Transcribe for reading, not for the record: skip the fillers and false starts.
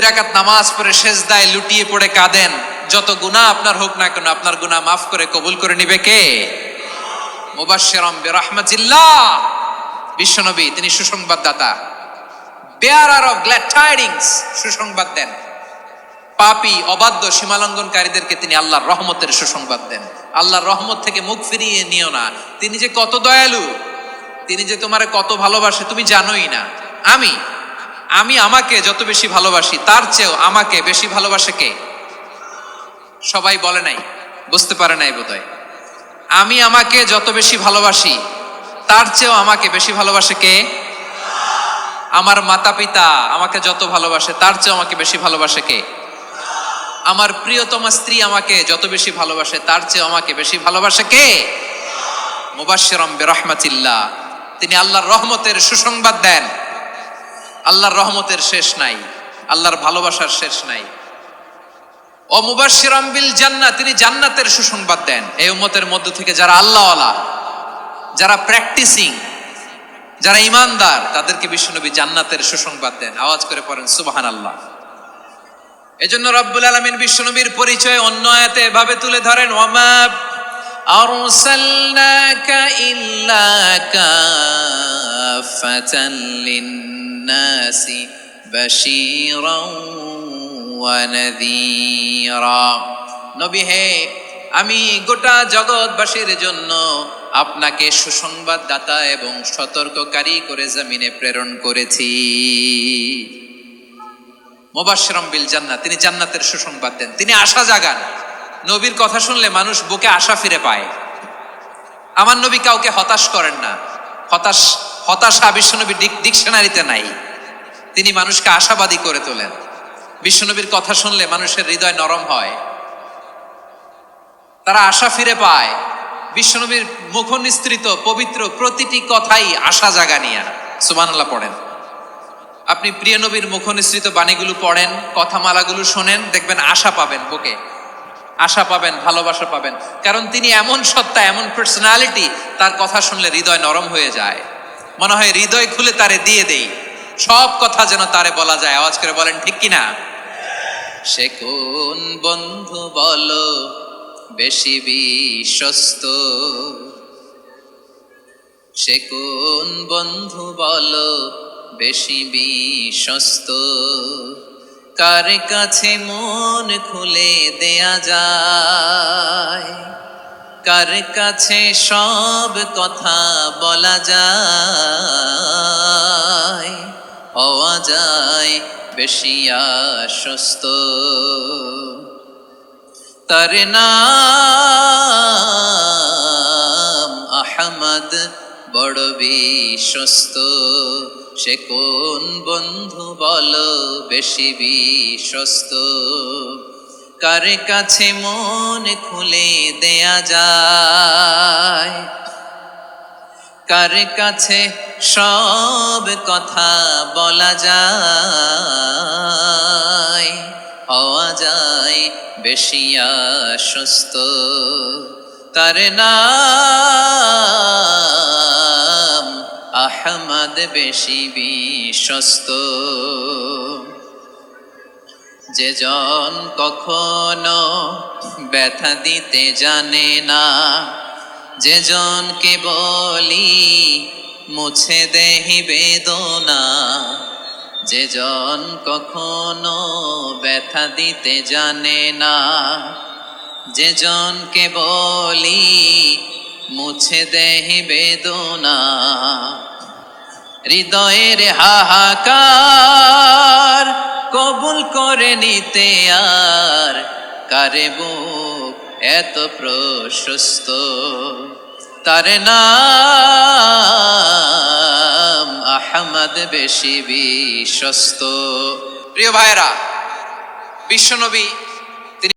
রাকাত নামাজ পড়ে সেজদায় লুটিয়ে পড়ে কাঁদেন, যত গুনাহ আপনার হোক না কেন আপনার গুনাহ মাফ করে কবুল করে নিবে কে? মুবাশশিরাম বিরহমাতিল্লাহ, বিশ্বনবী তিনি সুসংবাদদাতা, বেয়ারার অফ গ্ল্যাড টাইডিংস, সুসংবাদ দেন। পাপী অবাধ্য সীমালঙ্ঘনকারীদেরকে তিনি আল্লাহর রহমতের সুসংবাদ দেন। আল্লাহর রহমত থেকে মুখ ফিরিয়ে নিও না। তিনি যে কত দয়ালু, তিনি যে তোমারে কত ভালোবাসে তুমি জানোই না। আমি আমাকে যত বেশি ভালোবাসি তার চেয়েও আমাকে বেশি ভালোবাসে কে? সবাই বলে নাই, বুঝতে পারে নাই বোধহয়। আমি আমাকে যত বেশি ভালোবাসি তার চেয়েও আমাকে বেশি ভালোবাসে কে? আমার মাতা পিতা আমাকে যত ভালোবাসে তার চেয়েও আমাকে বেশি ভালোবাসে কে? আমার প্রিয়তমা স্ত্রী আমাকে যত বেশি ভালোবাসে তার চেয়েও আমাকে বেশি ভালোবাসে কে? মুবাশশিরাম বিরহমাতিল্লাহ, তিনি আল্লাহর রহমতের সুসংবাদ দেন। আল্লাহর রহমতের শেষ নাই, আল্লাহর ভালোবাসার শেষ নাই। ও মুবাশশিরাম বিল জান্নাহ, তিনি জান্নাতের সুসংবাদ দেন। এই উম্মতের মধ্য থেকে যারা আল্লাহওয়ালা, যারা প্র্যাকটিসিং, যারা ঈমানদার, তাদেরকে বিশ্বনবী জান্নাতের সুসংবাদ দেন। আওয়াজ করে পড়েন সুবহানাল্লাহ। এজন্য রব্বুল আলামিন বিশ্বনবীর পরিচয় অন্য আয়াতে এভাবে তুলে ধরেন, ওয়ামা আরসালনাকা ইল্লা কাফাতান লিন-নাসি বাশীরাও ওয়া নাযীরা। নবী হে, আমি গোটা জগৎবাসীর জন্য আপনাকে সুসংবাদদাতা এবং সতর্ককারী করে জমিনে প্রেরণ করেছি। মুবাশশিরাম বিল জান্নাহ, তিনি জান্নাতের সুসংবাদ দেন, তিনি আশা জাগান। নবীর কথা শুনলে মানুষ বুকে আশা ফিরে পায়। আমার নবী কাউকে হতাশ করেন না। হতাশা বিশ্বনবীর ডিকশনারিতে নাই। তিনি মানুষকে আশাবাদী করে তোলেন। বিশ্বনবীর কথা শুনলে মানুষের হৃদয় নরম হয়, তারা আশা ফিরে পায়। বিশ্বনবীর মুখ নিঃসৃত পবিত্র প্রতিটি কথাই আশা জাগানিয়া। সুবহানাল্লাহ পড়েন। আপনি প্রিয় নবীর মুখ নিঃসৃত বাণীগুলো পড়েন, কথামালাগুলো শোনেন, দেখবেন আশা পাবেন, বুকে আশা পাবেন, ভালোবাসা পাবেন। কারণ তিনি এমন সত্তা, এমন পার্সোনালিটি, তার কথা শুনলে হৃদয় নরম হয়ে যায়। মনে হয় হৃদয় খুলে তারে দিয়ে দেই, সব কথা যেন তারে বলা যায়। আওয়াজ করে বলেন ঠিক কিনা? সে কোন বন্ধু বলো বেশি বিশ্বস্ত, সে কোন বন্ধু বলো বেশি বিশ্বস্ত, কার কাছে মন খুলে দেয়া যায়, কার কাছে সব কথা বলা যায়, হওয়া যায় বেশি আশ্বস্ত। তার নাম আহমদ, বড় বিশ্বস্ত। সে কোন বন্ধু বলো বেশি বিশ্বস্ত, কার কাছে মন খুলে দেয়া যায়, কার কাছে সব কথা বলা যায়, হওয়া যায় বেশি আশ্বস্ত। তার নাম আহমদ, বেশি বিশ্বস্ত। যে জন কখনো ব্যথা দিতে জানে না, যে জনকে বলি মুছে দেহি বেদনা, যে জন কখনো ব্যথা দিতে জানে না, যে জনকে বলি মুছে দেহি বেদনা, হৃদয়ের হাহাকার কবুল করে নিতে আর কারে বুক এত প্রশস্ত। তার নাম আহমদ, বেশি বিশ্বস্ত। প্রিয় ভাইরা, বিশ্বনবী